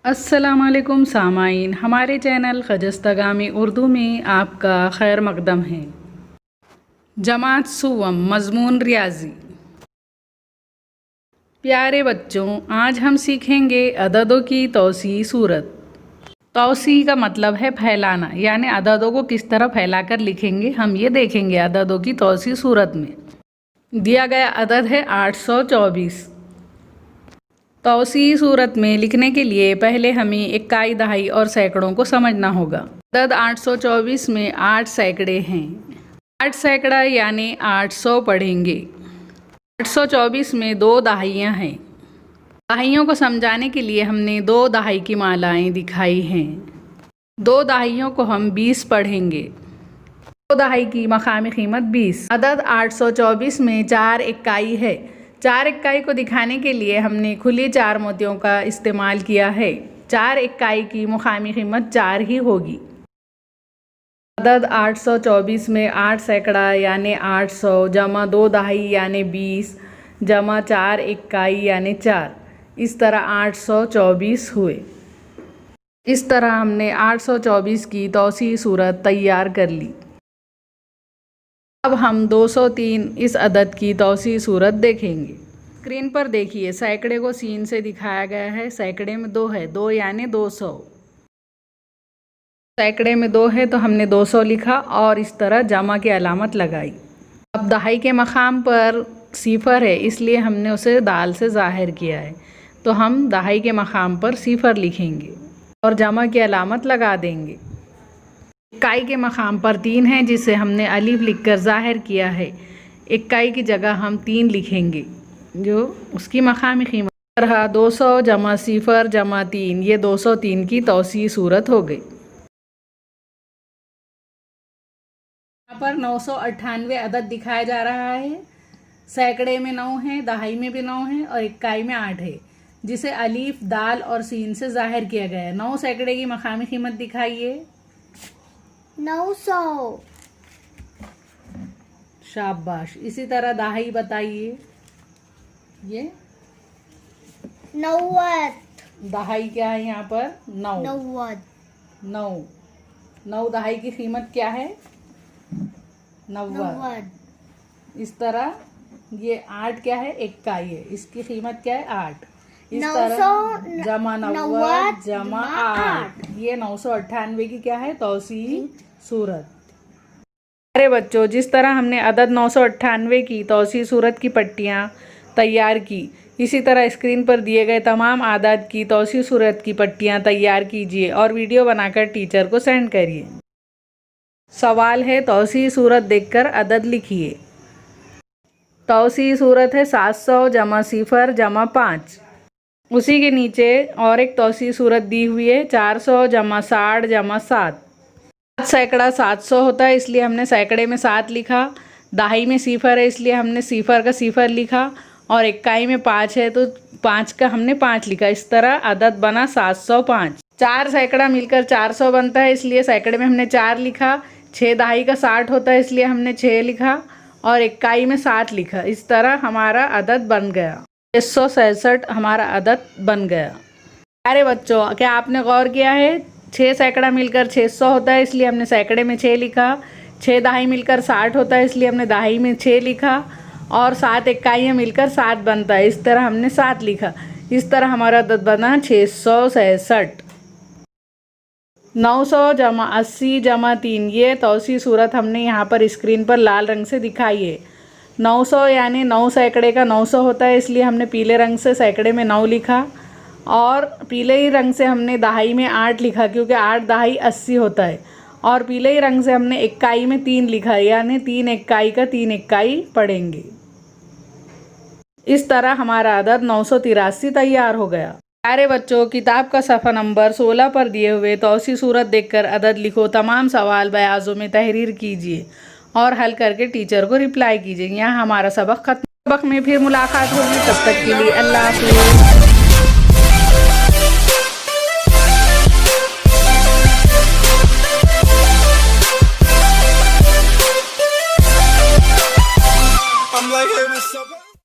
अस्सलामुअलैकुम सामाइन, हमारे चैनल खजस्तगामी उर्दू में आपका खैर मकदम है। जमात सुवम मज़मून रियाज़ी। प्यारे बच्चों, आज हम सीखेंगे अददों की तौसी सूरत। तौसी का मतलब है फैलाना, यानी अददों को किस तरह फैलाकर लिखेंगे हम ये देखेंगे अददों की तौसी सूरत में। दिया गया अदद है 824। तौसी सूरत में लिखने के लिए पहले हमें इक्काई, दहाई और सैकड़ों को समझना होगा। अदद 824 में 8 सैकड़े हैं। 8 सैकड़ा यानी 800 पढ़ेंगे। 824 में 2 दहाइयाँ हैं। दहाइयों को समझाने के लिए हमने 2 दहाई की मालाएं दिखाई हैं। 2 दहाइयों को हम 20 पढ़ेंगे। 2 दहाई की मकामी कीमत 20। अदद 824 में 4 इक्काई है। 4 इक्काई को दिखाने के लिए हमने खुली 4 मोतियों का इस्तेमाल किया है। 4 इक्काई की मुकामी कीमत 4 ही होगी। अदद 824 में 8 सैकड़ा यानी 800 जमा 2 दहाई यानी 20 जमा 4 इक्काई यानी 4, इस तरह 824 हुए। इस तरह हमने 824 की तौसी सूरत तैयार कर ली। अब हम 203 इस अदद की तौसी सूरत देखेंगे। स्क्रीन पर देखिए, सैकड़े को सीन से दिखाया गया है। सैकड़े में 2 है, 2 यानी 200। सैकड़े में 2 है तो हमने 200 लिखा और इस तरह जमा की अलामत लगाई। अब दहाई के मकाम पर सिफर है, इसलिए हमने उसे दाल से ज़ाहिर किया है, तो हम दहाई के मकाम पर सिफर लिखेंगे और जमा की अलामत लगा देंगे। इक्काई के मकाम पर 3 है, जिसे हमने अलिफ लिखकर ज़ाहिर किया है। इक्काई की जगह हम 3 लिखेंगे, जो उसकी मकामी कीमत रहा 200 जमा सिफर जमा 3, ये 203 की तौसी सूरत हो गई। यहाँ पर 998 अदद दिखाया जा रहा है। सैकड़े में 9 है, दहाई में भी 9 है और इक्काई में 8 है, जिसे अलीफ, दाल और सीन से जाहिर किया गया है। 9 सैकड़े की मकामी कीमत दिखाइए। 900। शाबाश। इसी तरह दहाई बताइए। ये 90। दहाई क्या है यहाँ पर? 9। 9 दहाई की कीमत क्या है? 90। इस तरह ये 8 क्या है? इक्काई है, इसकी कीमत क्या है? 8। इस तरह जमा 90 जमा 8, ये 998 की क्या है? तौसी सूरत। अरे बच्चों, जिस तरह हमने अदद 998 की तौसी सूरत की पट्टियाँ तैयार की, इसी तरह स्क्रीन पर दिए गए तमाम आदाद की तौसी सूरत की पट्टियाँ तैयार कीजिए और वीडियो बनाकर टीचर को सेंड करिए। सवाल है, तौसी सूरत देखकर अदद लिखिए। तौसी सूरत है 700 जमा सिफर जमा 5। उसी के नीचे और एक तौसी सूरत दी हुई है 400 जमा 60 जमा 7। 7 सैकड़ा 700 होता है, इसलिए हमने सैकड़े में 7 लिखा। दहाई में सिफर है, इसलिए हमने सिफर का सिफर लिखा और इक्काई में 5 है तो 5 का हमने 5 लिखा। इस तरह अदद बना 705। 4 सैकड़ा मिलकर 400 बनता है, इसलिए सैकड़े में हमने 4 लिखा। 6 दहाई का 60 होता है, इसलिए हमने 6 लिखा और इक्काई में 7 लिखा। इस तरह हमारा अदद बन गया 667। हमारा अदद बन गया। अरे बच्चों, क्या आपने गौर किया है? 6 सैकड़ा मिलकर 600 होता है, इसलिए हमने सैकड़े में 6 लिखा। 6 दहाई मिलकर 60 होता है, इसलिए हमने दहाई में 6 लिखा और 7 इक्काइयाँ मिलकर 7 बनता है, इस तरह हमने 7 लिखा। इस तरह हमारा अदद बना 667। 900 जमा 80 जमा 3, ये तौसी सूरत हमने यहाँ पर स्क्रीन पर लाल रंग से दिखाई है। 900 यानी 9 सैकड़े का 900 होता है, इसलिए हमने पीले रंग से सैकड़े में 9 लिखा और पीले ही रंग से हमने दहाई में 8 लिखा, क्योंकि 8 दहाई 80 होता है। और पीले ही रंग से हमने इक्काई में 3 लिखा, यानी 3 इक्काई का 3 इक्काई पढ़ेंगे। इस तरह हमारा अदद 983 तैयार हो गया। प्यारे बच्चों, किताब का सफ़ा नंबर 16 पर दिए हुए तौसी सूरत देखकर अदद लिखो। तमाम सवाल बयाज़ों में तहरीर कीजिए और हल करके टीचर को रिप्लाई कीजिए। यहाँ हमारा सबक खत्म। सबक में फिर मुलाकात होगी, तब तक के लिए अल्लाह हाफ़िज़। I'm like, hey, what's up?